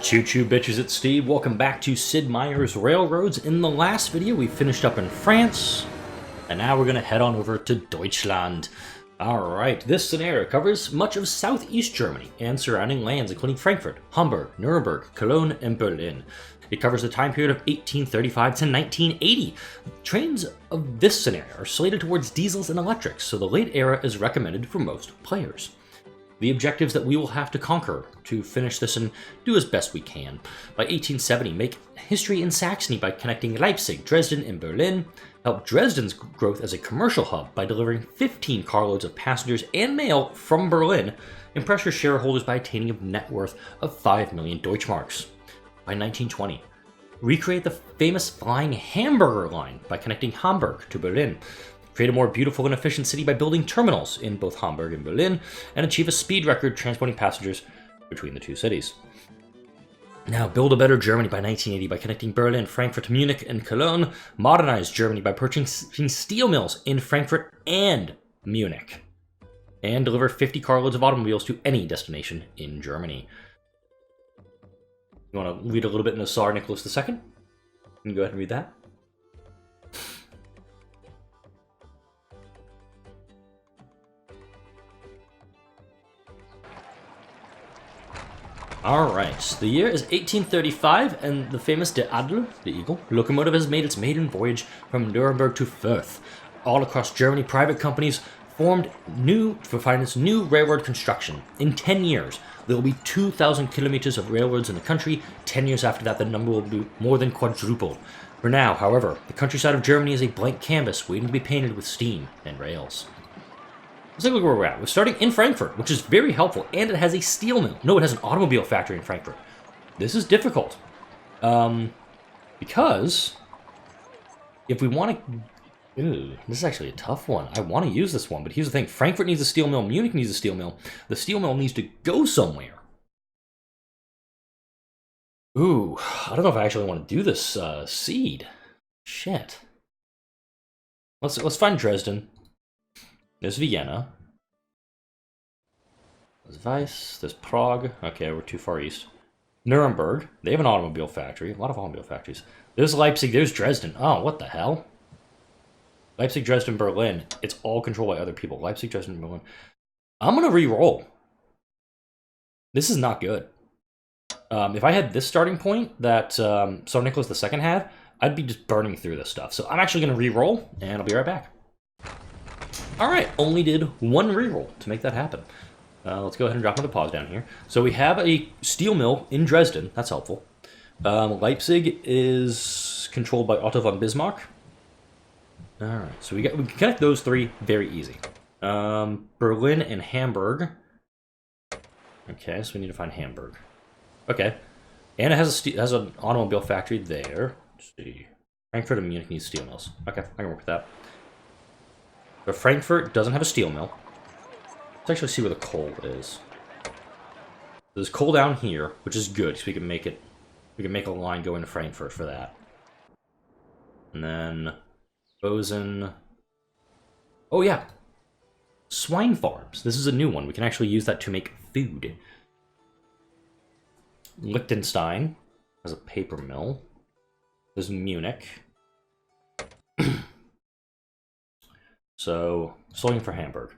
Choo-choo bitches, it's Steve. Welcome back to Sid Meier's Railroads. In the last video, we finished up in France, and now we're going to head on over to Deutschland. Alright, this scenario covers much of southeast Germany and surrounding lands, including Frankfurt, Hamburg, Nuremberg, Cologne, and Berlin. It covers the time period of 1835 to 1980. Trains of this scenario are slated towards diesels and electrics, so the late era is recommended for most players. The objectives that we will have to conquer to finish this and do as best we can. By 1870, make history in Saxony by connecting Leipzig, Dresden, and Berlin. Help Dresden's growth as a commercial hub by delivering 15 carloads of passengers and mail from Berlin. Impress your shareholders by attaining a net worth of 5 million Deutschmarks. By 1920, recreate the famous flying hamburger line by connecting Hamburg to Berlin. Create a more beautiful and efficient city by building terminals in both Hamburg and Berlin, and achieve a speed record transporting passengers between the two cities. Now, build a better Germany by 1980 by connecting Berlin, Frankfurt, Munich, and Cologne. Modernize Germany by purchasing steel mills in Frankfurt and Munich. And deliver 50 carloads of automobiles to any destination in Germany. You want to read a little bit in the Tsar Nicholas II? You can go ahead and read that. Alright, the year is 1835, and the famous Der Adler, the Eagle, locomotive has made its maiden voyage from Nuremberg to Fürth. All across Germany, private companies formed to finance new railroad construction. In 10 years, there will be 2,000 kilometers of railroads in the country. 10 years after that, the number will be more than quadrupled. For now, however, the countryside of Germany is a blank canvas waiting to be painted with steam and rails. Let's take a look where we're at. We're starting in Frankfurt, which is very helpful, and it has a steel mill. No, it has an automobile factory in Frankfurt. This is difficult. Because if we want to... Ooh, this is actually a tough one. I want to use this one, but here's the thing. Frankfurt needs a steel mill. Munich needs a steel mill. The steel mill needs to go somewhere. Ooh, I don't know if I actually want to do this seed. Shit. Let's find Dresden. There's Vienna. There's Weiss. There's Prague. Okay, we're too far east. Nuremberg. They have an automobile factory. A lot of automobile factories. There's Leipzig. There's Dresden. Oh, what the hell? Leipzig, Dresden, Berlin. It's all controlled by other people. Leipzig, Dresden, Berlin. I'm going to re-roll. This is not good. If I had this starting point that Tsar Nicholas II had, I'd be just burning through this stuff. So I'm actually going to re-roll, and I'll be right back. Alright, only did one reroll to make that happen. Let's go ahead and drop another pause down here. So we have a steel mill in Dresden. That's helpful. Leipzig is controlled by Otto von Bismarck. Alright, so we can connect those three very easy. Berlin and Hamburg. Okay, so we need to find Hamburg. Okay. And it has an automobile factory there. Let's see. Frankfurt and Munich need steel mills. Okay, I can work with that. But Frankfurt doesn't have a steel mill. Let's actually see where the coal is. There's coal down here, which is good, because we can make a line go into Frankfurt for that. And then Bozen. Oh yeah. Swine farms. This is a new one. We can actually use that to make food. Liechtenstein has a paper mill. There's Munich. So, looking for Hamburg.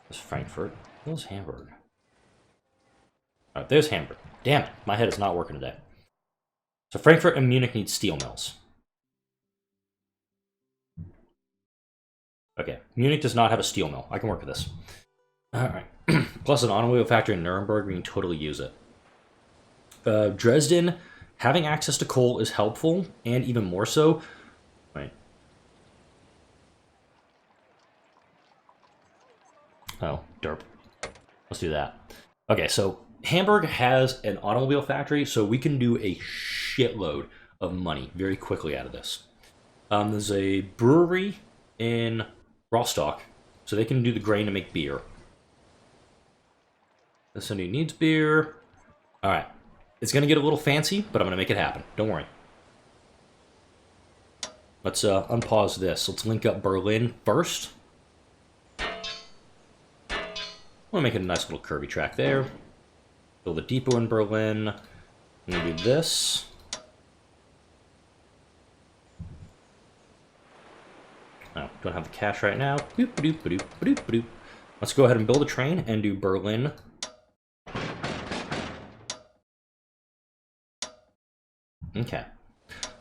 There's Frankfurt. Where's Hamburg? Alright, there's Hamburg. Damn it, my head is not working today. So Frankfurt and Munich need steel mills. Okay, Munich does not have a steel mill. I can work with this. Alright. Plus an automobile factory in Nuremberg, we can totally use it. Dresden, having access to coal is helpful, and even more so. Right. Oh, derp. Let's do that. Okay, so Hamburg has an automobile factory, so we can do a shitload of money very quickly out of this. There's a brewery in Rostock, so they can do the grain to make beer. This city needs beer. Alright. It's going to get a little fancy, but I'm going to make it happen. Don't worry. Let's unpause this. Let's link up Berlin first. I want to make it a nice little curvy track there. Build a depot in Berlin. I'm gonna do this. Oh, don't have the cash right now. Boop, boop, boop, boop, boop. Let's go ahead and build a train and do Berlin. Okay.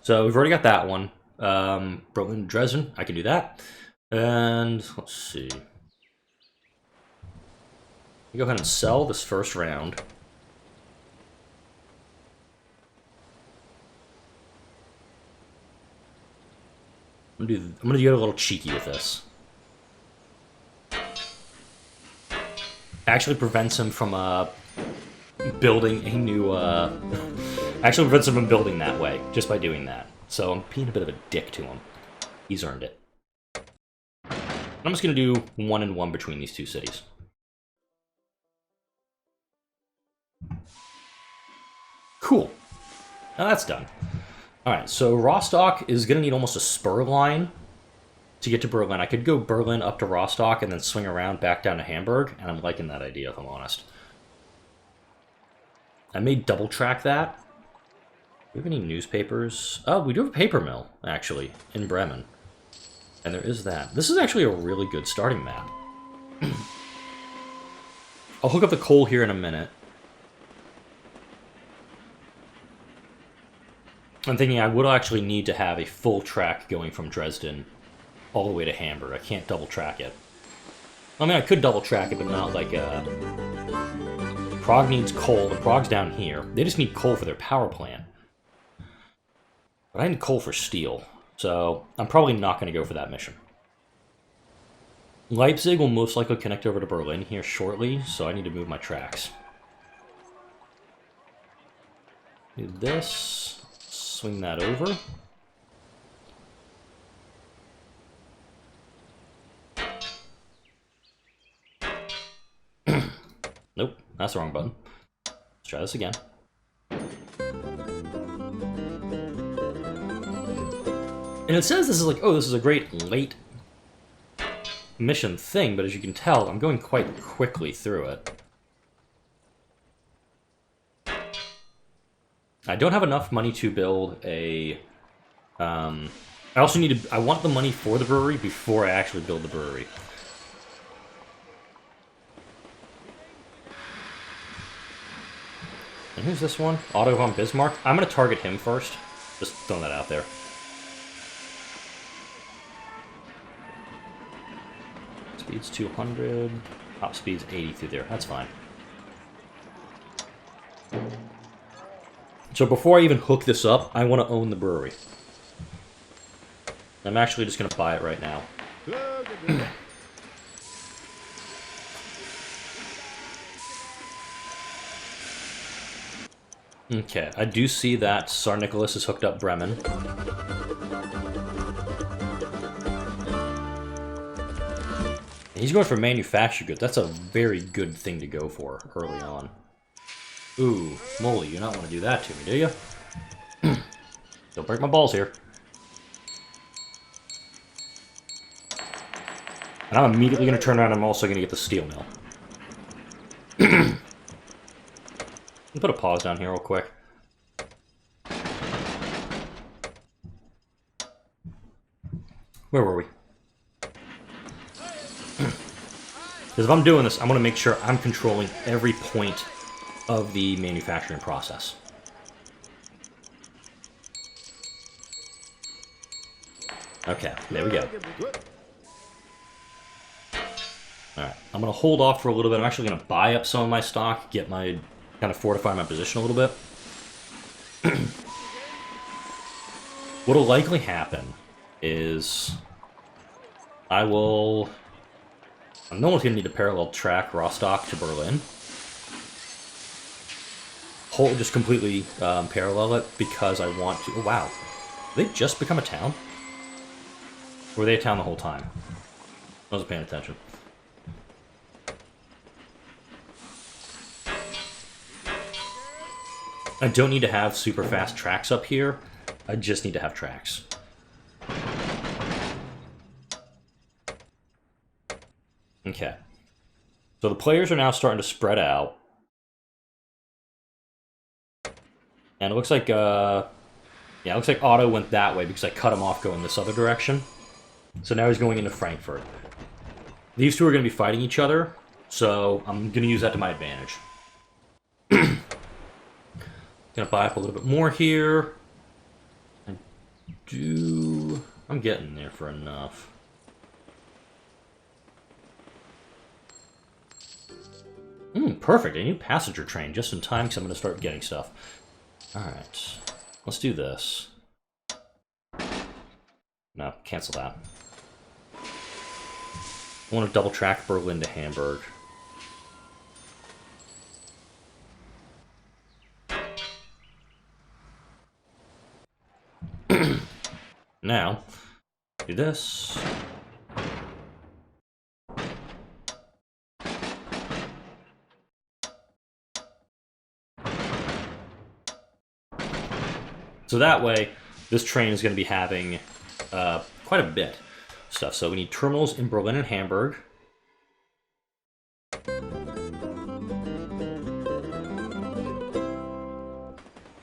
So we've already got that one. Berlin, Dresden, I can do that. And let's see. Go ahead and sell this first round. I'm gonna get a little cheeky with this. Actually prevents him from building a new actually prevents him from building that way just by doing that. So I'm being a bit of a dick to him. He's earned it. I'm just gonna do 1 and 1 between these two cities. Cool. Now that's done. Alright, so Rostock is going to need almost a spur line to get to Berlin. I could go Berlin up to Rostock and then swing around back down to Hamburg, and I'm liking that idea, if I'm honest. I may double track that. Do we have any newspapers? Oh, we do have a paper mill, actually, in Bremen. And there is that. This is actually a really good starting map. I'll hook up the coal here in a minute. I'm thinking I would actually need to have a full track going from Dresden all the way to Hamburg. I can't double track it. I mean, I could double track it, but not like Prague needs coal, and Prague's down here. They just need coal for their power plant. But I need coal for steel, so I'm probably not going to go for that mission. Leipzig will most likely connect over to Berlin here shortly, so I need to move my tracks. Do this. Swing that over. Nope, that's the wrong button. Let's try this again. And it says this is like, oh, this is a great late mission thing, but as you can tell, I'm going quite quickly through it. I don't have enough money to build a... I also need to... I want the money for the brewery before I actually build the brewery. And who's this one? Otto von Bismarck. I'm going to target him first. Just throwing that out there. Speed's 200. Top speed's 80 through there. That's fine. So before I even hook this up, I want to own the brewery. I'm actually just going to buy it right now. Okay, I do see that Tsar Nicholas has hooked up Bremen. He's going for manufactured goods. That's a very good thing to go for early on. Ooh, moly, you not want to do that to me, do you? Don't break my balls here. And I'm immediately going to turn around and I'm also going to get the steel mill. Put a pause down here real quick. Where were we? Because if I'm doing this, I'm going to make sure I'm controlling every point of the manufacturing process. Okay, there we go. Alright, I'm going to hold off for a little bit. I'm actually going to buy up some of my stock, get my... kind of fortify my position a little bit. What'll likely happen is... I will... No one's going to need to parallel track Rostock to Berlin. Just completely parallel it because I want to... Oh, wow. Did they just become a town? Or were they a town the whole time? I wasn't paying attention. I don't need to have super fast tracks up here. I just need to have tracks. Okay. So the players are now starting to spread out. And it looks like, yeah, it looks like Otto went that way because I cut him off going this other direction. So now he's going into Frankfurt. These two are going to be fighting each other, so I'm going to use that to my advantage. Gonna buy up a little bit more here. I'm getting there for enough. Perfect. A new passenger train just in time because I'm going to start getting stuff. Alright. Let's do this. No, cancel that. I want to double track Berlin to Hamburg. Now, do this. So that way, this train is going to be having quite a bit of stuff. So we need terminals in Berlin and Hamburg.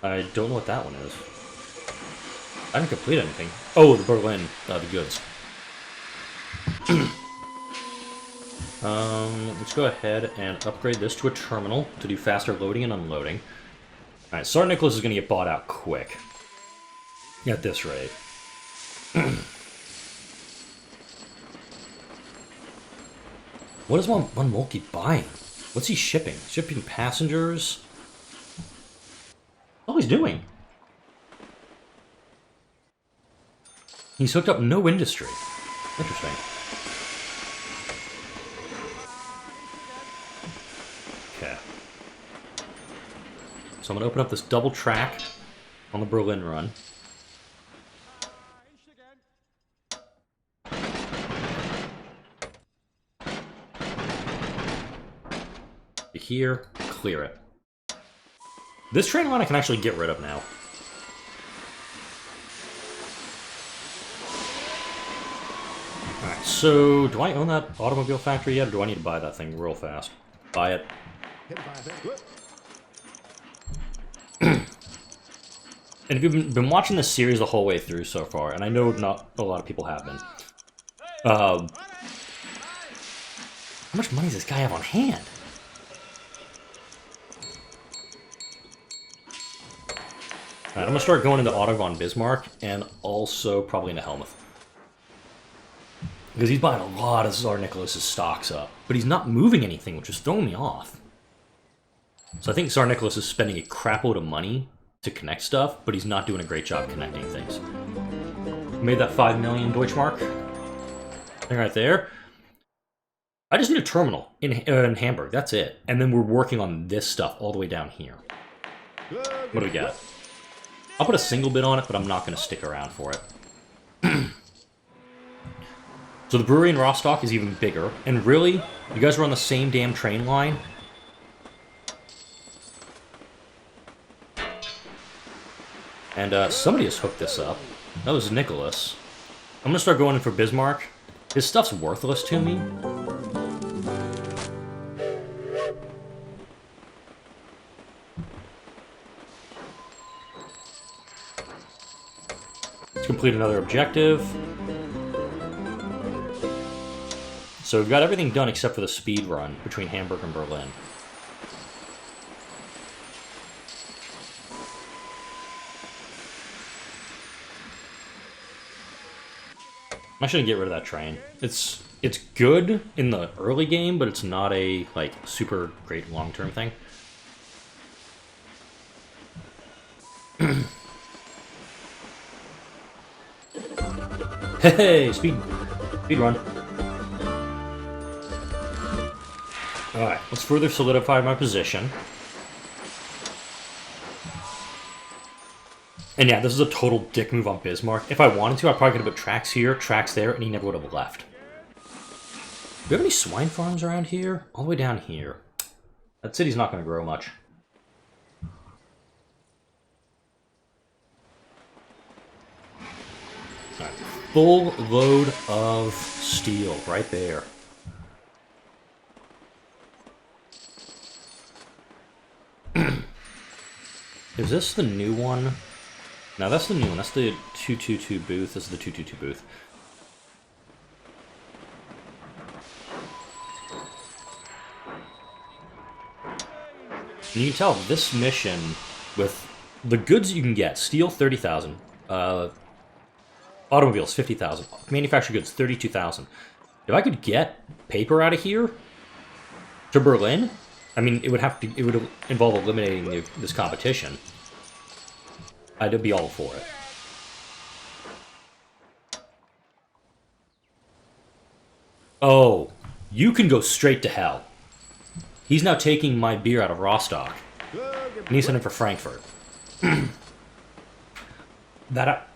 I don't know what that one is. I didn't complete anything. Oh, the Berlin, the goods. Let's go ahead and upgrade this to a terminal to do faster loading and unloading. Alright, Tsar Nicholas is going to get bought out quick. At this rate. What is Von Moltke buying? What's he shipping? Shipping passengers? Oh, he's doing. He's hooked up no industry. Interesting. Okay. So I'm going to open up this double track on the Berlin run. Here, clear it. This train line I can actually get rid of now. Alright, so do I own that automobile factory yet, or do I need to buy that thing real fast? Buy it. And if you've been watching this series the whole way through so far, and I know not a lot of people have been, how much money does this guy have on hand? Alright, I'm gonna start going into Otto von Bismarck, and also probably into Helmuth. Because he's buying a lot of Tsar Nicholas's stocks up, but he's not moving anything, which is throwing me off. So I think Tsar Nicholas is spending a crapload of money to connect stuff, but he's not doing a great job connecting things. Made that 5 million Deutschmark thing right there. I just need a terminal in Hamburg, that's it. And then we're working on this stuff all the way down here. What do we got? I'll put a single bid on it, but I'm not going to stick around for it. So the brewery in Rostock is even bigger. And really, you guys are on the same damn train line. And somebody has hooked this up. That was Nicholas. I'm going to start going in for Bismarck. His stuff's worthless to me. Let's complete another objective. So we've got everything done except for the speed run between Hamburg and Berlin. I'm actually gonna get rid of that train. It's good in the early game, but it's not a like super great long-term thing. Hey, speed run. Alright, let's further solidify my position. And yeah, this is a total dick move on Bismarck. If I wanted to, I probably could have put tracks here, tracks there, and he never would have left. Do we have any swine farms around here? All the way down here. That city's not going to grow much. Alright, full load of steel right there. Is this the new one? No, that's the new one. That's the 222 booth. This is the 222 booth. And you can tell this mission, with the goods you can get, steel 30,000, automobiles 50,000, manufactured goods 32,000. If I could get paper out of here to Berlin, I mean, it would involve eliminating this competition. I'd be all for it. Oh, you can go straight to hell. He's now taking my beer out of Rostock. And he's sending for Frankfurt. That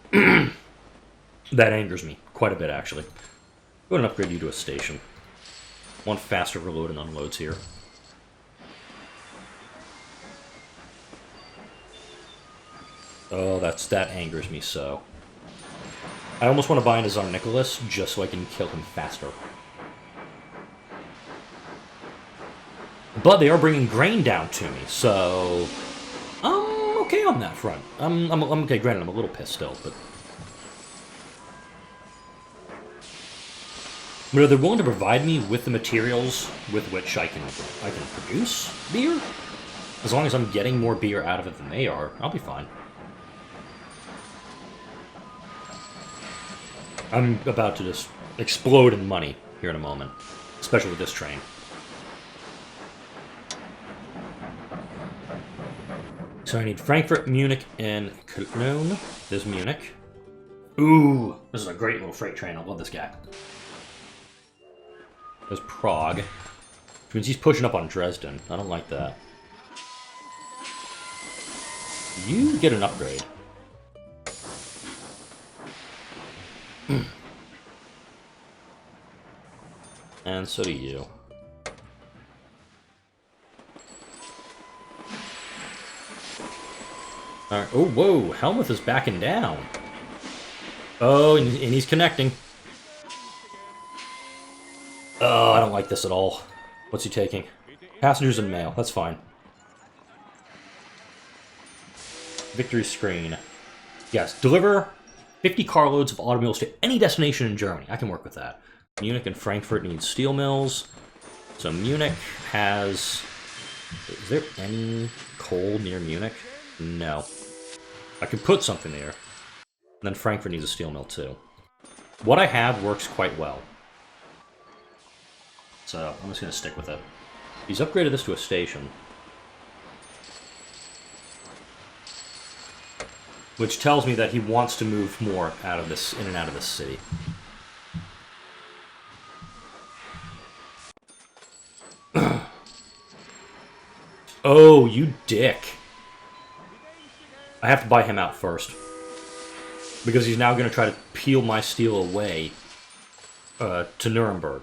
angers me quite a bit, actually. Go ahead and upgrade you to a station. One faster reload and unloads here. Oh, that angers me so. I almost want to buy into Tsar Nicholas just so I can kill him faster. But they are bringing grain down to me, so I'm okay on that front. I'm okay. Granted, I'm a little pissed still, but are they willing to provide me with the materials with which I can produce beer? As long as I'm getting more beer out of it than they are, I'll be fine. I'm about to just explode in money here in a moment, especially with this train. So I need Frankfurt, Munich, and Cologne. There's Munich. Ooh, this is a great little freight train. I love this guy. There's Prague, which means he's pushing up on Dresden. I don't like that. You get an upgrade. And so do you. Alright. Oh, whoa! Helmuth is backing down. Oh, and he's connecting. Oh, I don't like this at all. What's he taking? Passengers and mail. That's fine. Victory screen. Yes, deliver 50 carloads of automobiles to any destination in Germany. I can work with that. Munich and Frankfurt need steel mills. So Munich has... Is there any coal near Munich? No. I could put something there. And then Frankfurt needs a steel mill too. What I have works quite well. So I'm just going to stick with it. He's upgraded this to a station. Which tells me that he wants to move more out of this, in and out of this city. Oh, you dick. I have to buy him out first. Because he's now going to try to peel my steel away to Nuremberg.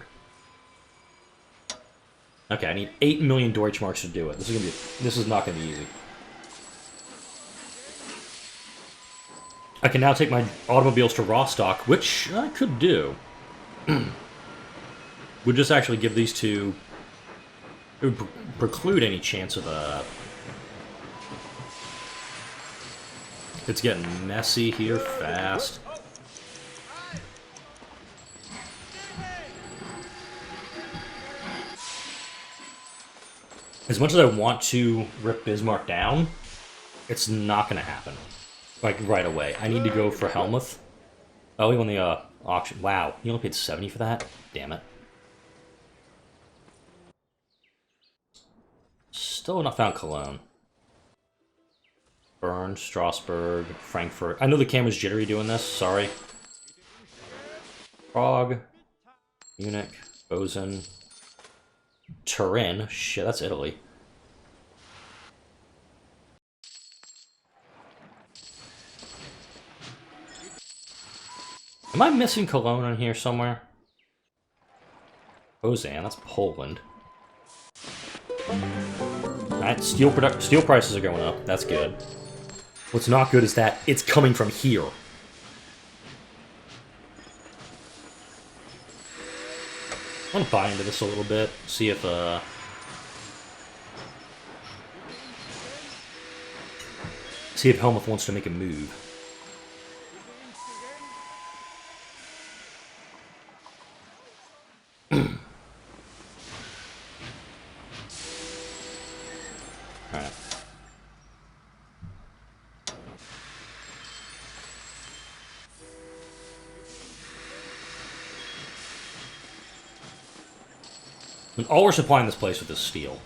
Okay, I need 8 million Deutschmarks to do it. This is not going to be easy. I can now take my automobiles to Rostock, which I could do. Would just actually give these two... It would preclude any chance of a... It's getting messy here fast. As much as I want to rip Bismarck down, it's not going to happen. Like, right away. I need to go for Helmuth. Oh, he won the auction. Wow, you only paid 70 for that? Damn it. Still not found Cologne. Bern, Strasbourg, Frankfurt. I know the camera's jittery doing this, sorry. Prague, Munich, Bozen, Turin. Shit, that's Italy. Am I missing Cologne on here somewhere? Ozan, that's Poland. Alright, steel prices are going up. That's good. What's not good is that it's coming from here. I want to buy into this a little bit. See if See if Helmuth wants to make a move. Alright. And all we're supplying this place with is steel.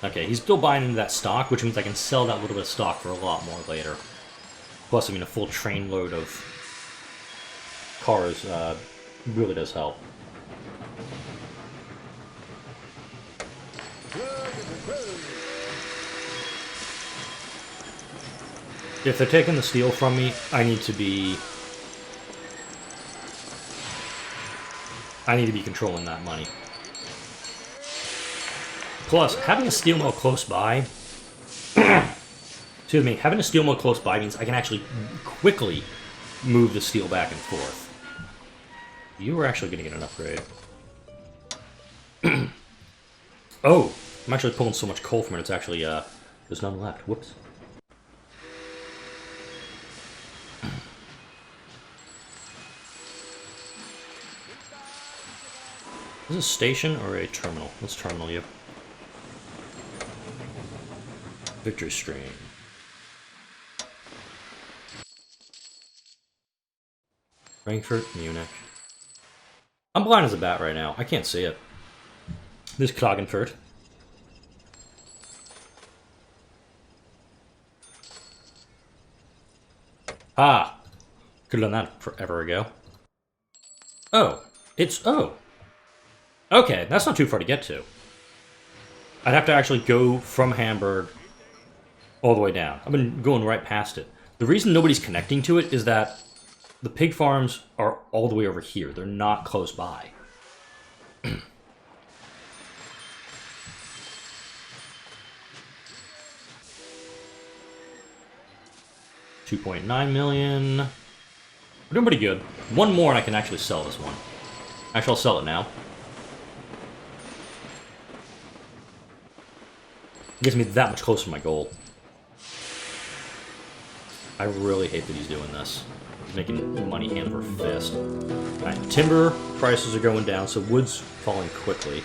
Okay, he's still buying into that stock, which means I can sell that little bit of stock for a lot more later. Plus, I mean, a full train load of cars really does help. If they're taking the steel from me, I need to be controlling that money. Plus, having a steel mill close by, excuse me, having a steel mill close by means I can actually quickly move the steel back and forth. You were actually going to get an upgrade. Oh, I'm actually pulling so much coal from it, it's actually, there's none left. Whoops. Is this a station or a terminal? Let's terminal you. Victory stream. Frankfurt, Munich. I'm blind as a bat right now. I can't see it. This Klagenfurt. Ah! Could have done that forever ago. Oh. It's... oh. Okay, that's not too far to get to. I'd have to actually go from Hamburg all the way down. I've been going right past it. The reason nobody's connecting to it is that the pig farms are all the way over here. They're not close by. 2.9 million. We're doing pretty good. One more and I can actually sell this one. Actually, I'll sell it now. It gets me that much closer to my goal. I really hate that he's doing this. He's making money hand over fist. Alright, timber prices are going down, so wood's falling quickly.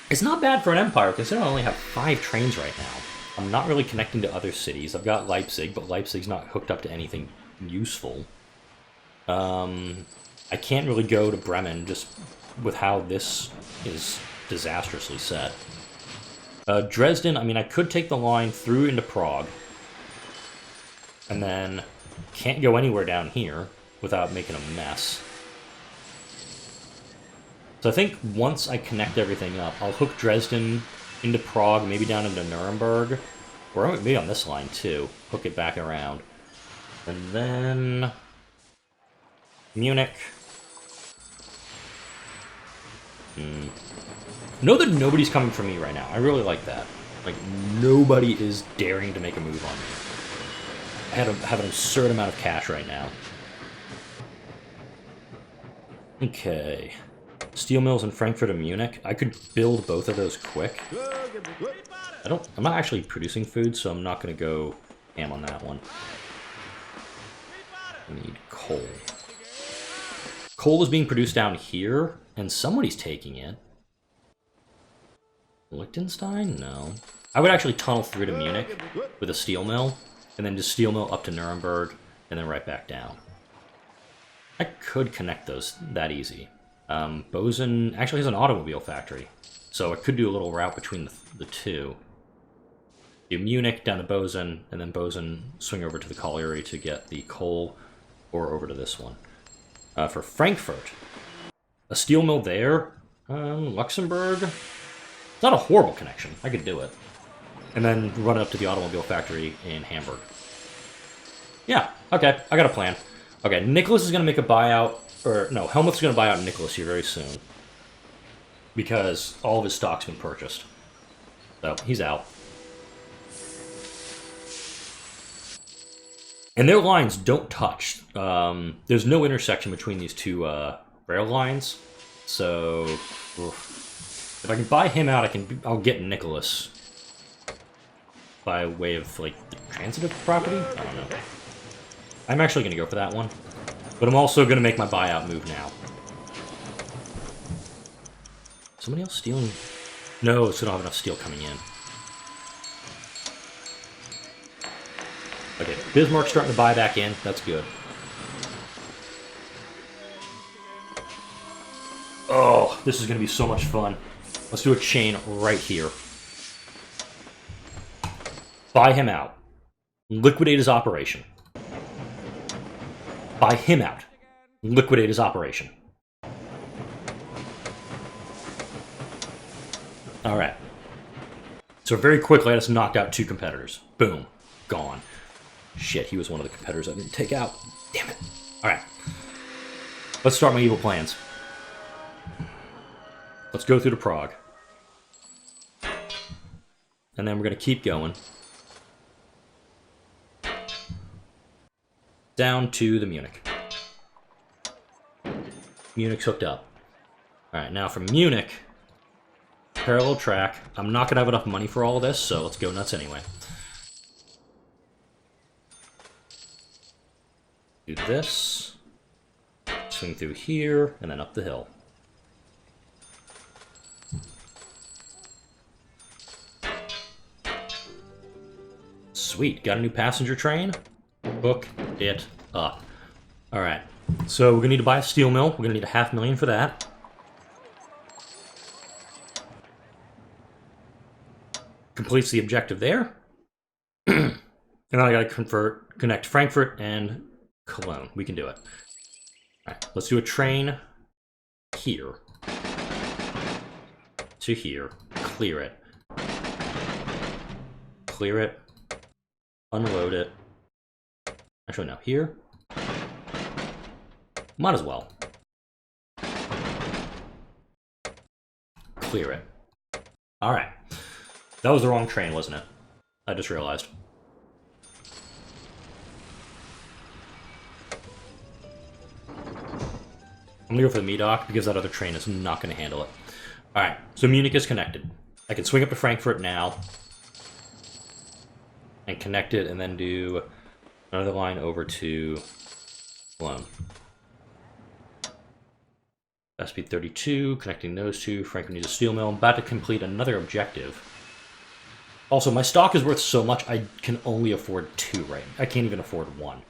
It's not bad for an empire, considering I only have 5 trains right now. I'm not really connecting to other cities. I've got Leipzig, but Leipzig's not hooked up to anything useful. I can't really go to Bremen just with how this is disastrously set. Dresden, I mean, I could take the line through into Prague, and then can't go anywhere down here without making a mess. So I think once I connect everything up, I'll hook Dresden into Prague, maybe down into Nuremberg, or maybe on this line too, hook it back around. And then Munich. Know that nobody's coming for me right now. I really like that. Like, nobody is daring to make a move on me. I have an absurd amount of cash right now. Okay. Steel mills in Frankfurt and Munich. I could build both of those quick. I'm not actually producing food, so I'm not going to go ham on that one. I need coal. Coal is being produced down here, and somebody's taking it. Liechtenstein? No. I would actually tunnel through to Munich with a steel mill, and then just steel mill up to Nuremberg, and then right back down. I could connect those that easy. Bozen actually has an automobile factory, so I could do a little route between the two. Do Munich down to Bozen, and then Bozen swing over to the colliery to get the coal, or over to this one. For Frankfurt, a steel mill there. Luxembourg. It's not a horrible connection. I could do it. And then run it up to the automobile factory in Hamburg. Yeah, okay. I got a plan. Okay, Nicholas is going to make a buyout. Or, no, Helmuth's going to buy out Nicholas here very soon. Because all of his stock's been purchased. So, he's out. And their lines don't touch. There's no intersection between these two rail lines. So, oof. If I can buy him out, I'll get Nicholas by way of like the transitive property. I don't know. I'm actually gonna go for that one, but I'm also gonna make my buyout move now. Somebody else stealing? No, so I don't have enough steel coming in. Okay, Bismarck's starting to buy back in. That's good. Oh, this is going to be so much fun. Let's do a chain right here. Buy him out. Liquidate his operation. Buy him out. Liquidate his operation. Alright. So very quickly, I just knocked out 2 competitors. Boom. Gone. Shit, he was one of the competitors I didn't take out. Damn it. Alright. Let's start my evil plans. Let's go through to Prague. And then we're going to keep going. Down to the Munich. Munich's hooked up. Alright, now from Munich, parallel track. I'm not going to have enough money for all of this, so let's go nuts anyway. Do this. Swing through here, and then up the hill. Sweet, got a new passenger train. Hook it up. Alright, so we're going to need to buy a steel mill. We're going to need $500,000 for that. Completes the objective there. And then I got to connect Frankfurt and Cologne. We can do it. Alright, let's do a train here. To here. Clear it. Clear it. Unload it. Actually, no. Here. Might as well. Clear it. Alright. That was the wrong train, wasn't it? I just realized. I'm gonna go for the Medoc because that other train is not gonna handle it. Alright, so Munich is connected. I can swing up to Frankfurt now. And connect it, and then do another line over to Cologne. SP 32, connecting those two. Frankfurt needs a steel mill. I'm about to complete another objective. Also, my stock is worth so much, I can only afford 2 right now. I can't even afford 1.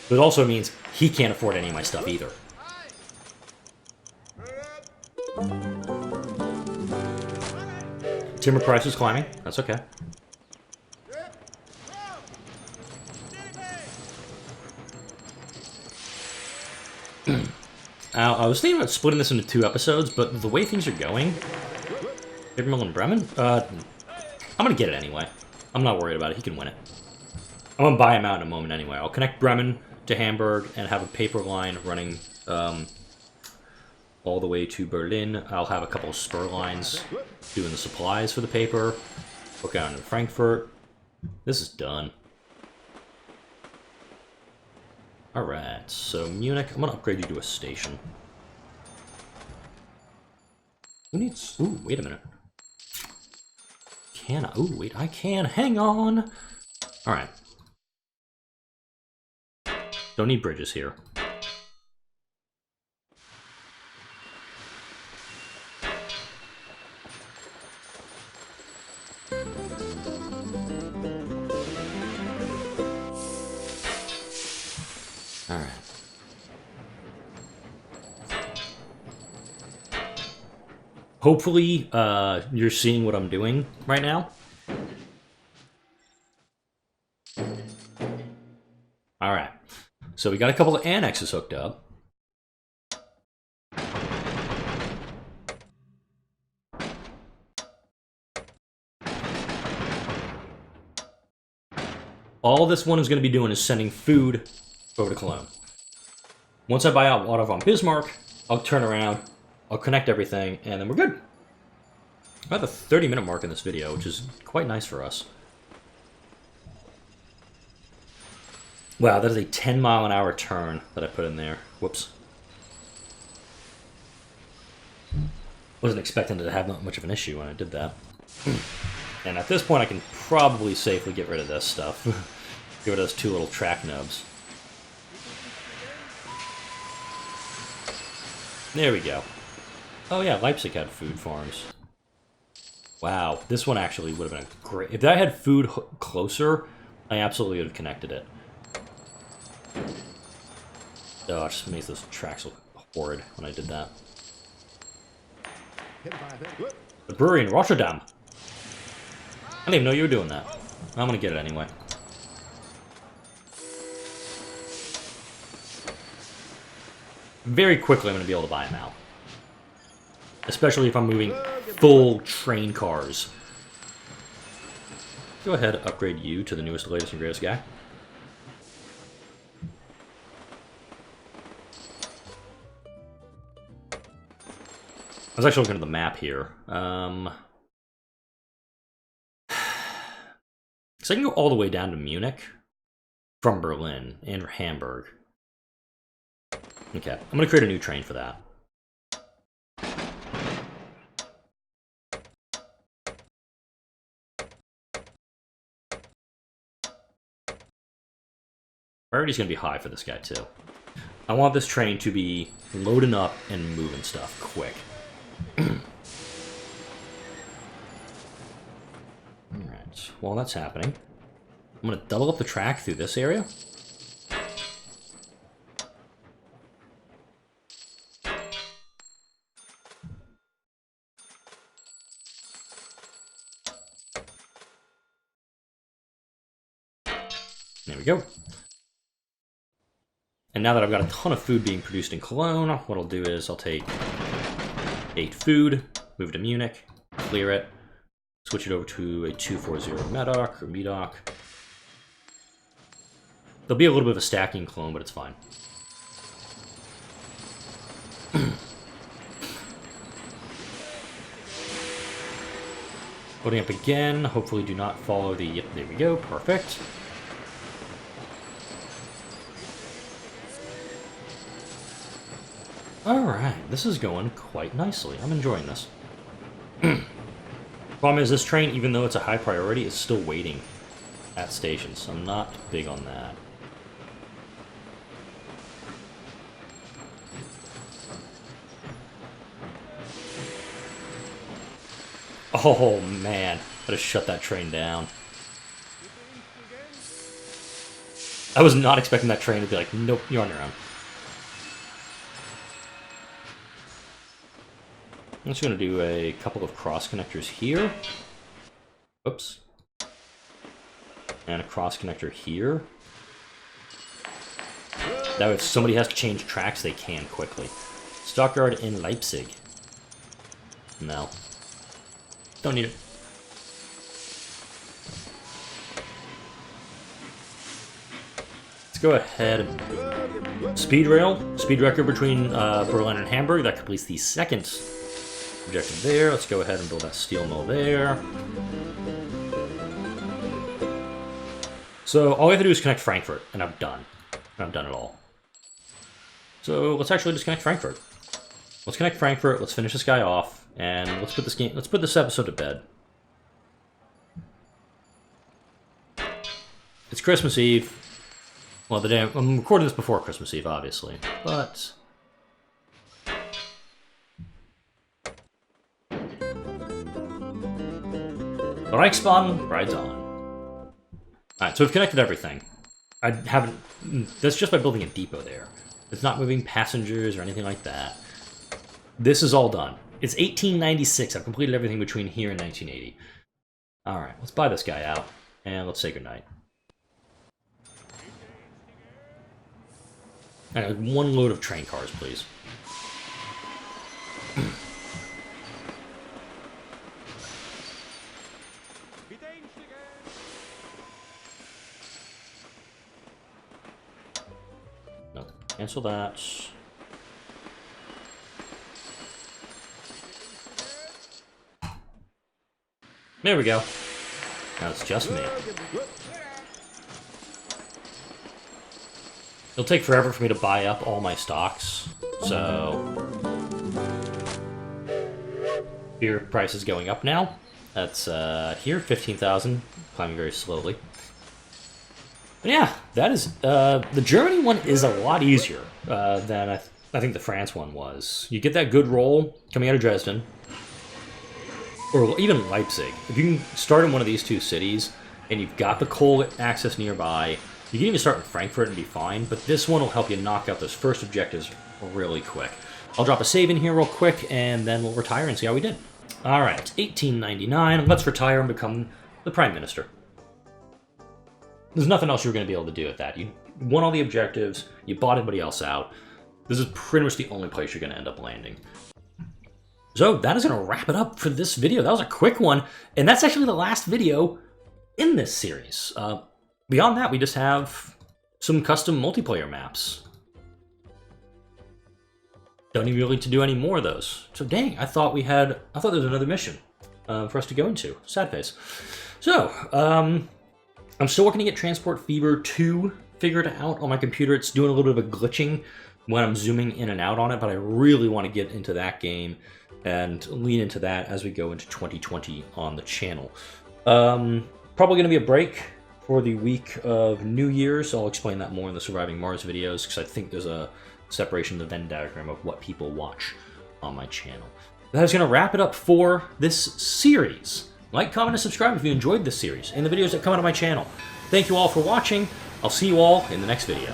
But it also means he can't afford any of my stuff either. Timber price is climbing. That's okay. I was thinking about splitting this into 2 episodes, but the way things are going... Habermill and Bremen? I'm gonna get it anyway. I'm not worried about it. He can win it. I'm gonna buy him out in a moment anyway. I'll connect Bremen to Hamburg and have a paper line running all the way to Berlin. I'll have a couple of spur lines doing the supplies for the paper. Hook out into Frankfurt. This is done. Alright, so Munich, I'm gonna upgrade you to a station. Who needs... Ooh, wait a minute. Can I... Ooh, wait, I can. Hang on! Alright. Don't need bridges here. Alright. Hopefully, you're seeing what I'm doing right now. Alright. So we got a couple of annexes hooked up. All this one is going to be doing is sending food over to Cologne. Once I buy out Otto von Bismarck, I'll turn around, I'll connect everything, and then we're good. About the 30-minute mark in this video, which is quite nice for us. Wow, that is a 10-mile-an-hour turn that I put in there. Whoops. Wasn't expecting to have not much of an issue when I did that. And at this point I can probably safely get rid of this stuff. Get rid of those two little track nubs. There we go. Oh yeah, Leipzig had food farms. Wow, this one actually would have been a great... If I had food closer, I absolutely would have connected it. Oh, it just makes those tracks look horrid when I did that. The brewery in Rotterdam. I didn't even know you were doing that. I'm gonna get it anyway. Very quickly I'm gonna be able to buy them out. Especially if I'm moving full train cars. Go ahead, upgrade you to the newest, latest, and greatest guy. I was actually looking at the map here. So I can go all the way down to Munich from Berlin and Hamburg. Okay, I'm going to create a new train for that. Priority's going to be high for this guy, too. I want this train to be loading up and moving stuff quick. Alright, while that's happening, I'm going to double up the track through this area. There we go. And now that I've got a ton of food being produced in Cologne, what I'll do is I'll take 8 food, move it to Munich, clear it, switch it over to a 240 Medoc or Medoc. There'll be a little bit of a stacking clone, but it's fine. Loading up again, hopefully do not follow the... Yep, there we go, perfect. Alright, this is going quite nicely. I'm enjoying this. Problem is, this train, even though it's a high priority, is still waiting at stations. So I'm not big on that. Oh man, I just shut that train down. I was not expecting that train to be like, nope, you're on your own. I'm just going to do a couple of cross connectors here. Oops. And a cross connector here. That way if somebody has to change tracks, they can quickly. Stockyard in Leipzig. No. Don't need it. Let's go ahead and speed rail. Speed record between Berlin and Hamburg. That completes the second objective there. Let's go ahead and build that steel mill there. So all we have to do is connect Frankfurt, and I'm done. I've done it all. So let's actually just connect Frankfurt. Let's connect Frankfurt. Let's finish this guy off, and let's put this episode to bed. It's Christmas Eve. Well, I'm recording this before Christmas Eve, obviously, but Reichsbahn rides on. Alright, so we've connected everything. I haven't... That's just by building a depot there. It's not moving passengers or anything like that. This is all done. It's 1896. I've completed everything between here and 1980. Alright, let's buy this guy out, and let's say goodnight. And one load of train cars, please. Nope. Cancel that. There we go. Now it's just me. It'll take forever for me to buy up all my stocks, so Beer price is going up now. That's here, 15,000, climbing very slowly. But yeah, that is the Germany one is a lot easier than I think the France one was. You get that good roll coming out of Dresden, or even Leipzig. If you can start in one of these two cities and you've got the coal access nearby, you can even start in Frankfurt and be fine. But this one will help you knock out those first objectives really quick. I'll drop a save in here real quick, and then we'll retire and see how we did. All right, 1899. Let's retire and become the Prime Minister. There's nothing else you're going to be able to do with that. You won all the objectives. You bought everybody else out. This is pretty much the only place you're going to end up landing. So that is going to wrap it up for this video. That was a quick one, and that's actually the last video in this series. Beyond that, we just have some custom multiplayer maps. Don't even really need to do any more of those. So dang, I thought there was another mission for us to go into. Sad face. So, I'm still working to get Transport Fever 2 figured out on my computer. It's doing a little bit of a glitching when I'm zooming in and out on it, but I really want to get into that game and lean into that as we go into 2020 on the channel. Probably going to be a break for the week of New Year's. I'll explain that more in the Surviving Mars videos, because I think there's a separation of the Venn diagram of what people watch on my channel. That is going to wrap it up for this series. Like, comment, and subscribe if you enjoyed this series and the videos that come out of my channel. Thank you all for watching. I'll see you all in the next video.